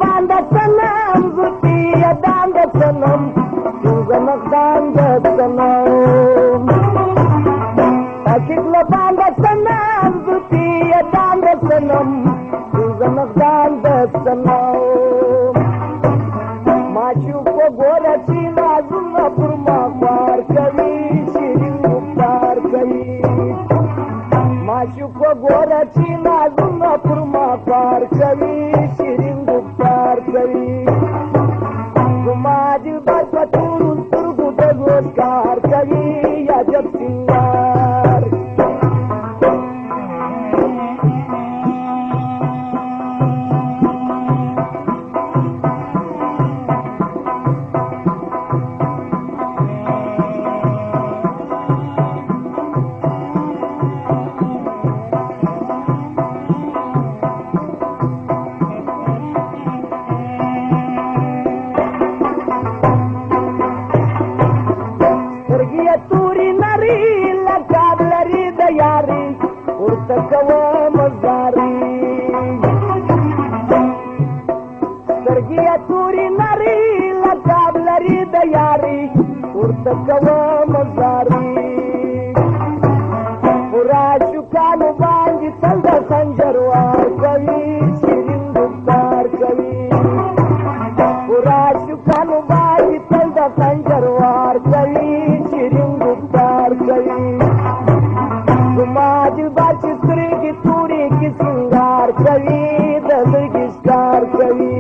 باندې سلام زوتی یادان د سنم زنقدان د سنم اکیل باندې سلام زوتی یادان د سنم زنقدان د سنم ما چې په ګوره چې نازونه پر ما خوار کوي شیرین ګفتار کوي ما چې په ګوره چې نازونه پر ما خوار کوي شیرین ګفتار کوي زما دلبر په ټولو سترګو د روزګار کوي عجب سینګار توري نري لکاب لري د یاري ورته کوه مزاري سترګې توري نري لکاب لري د یاري ورته کوه مزاري پورا شکانو باندې تل د خنجر وار کوي شیرین ګفتار کوي پورا شکانو باندې تل د خنجر وار کوي شیرین ګفتار کوي زما دلبر چې سترګې تورې کې سینګار کوي د زړګي ښکار کوي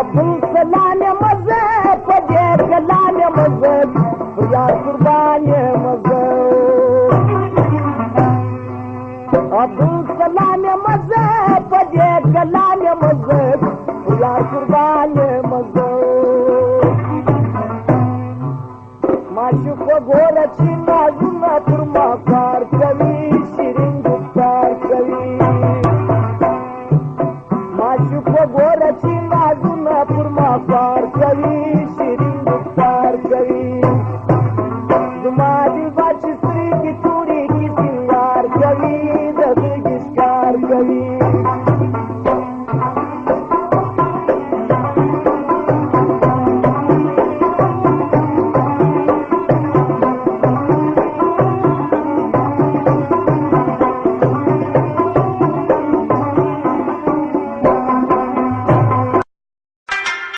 عبدالسلام مزه په دې کلام مزه یا قربان مزه عبدالسلام مزه په دې کلام مزه یا قربان مزه ما چې په ګوره چې نازونه پر ما کار کوي شیرین ګفتار کوي ما چې په ګوره چې نازونه پر ما کار کوي شیرین ګفتار کوي زما دلبر چې سترګې تورې کې سینګار کوي د زړګي ښکار کوي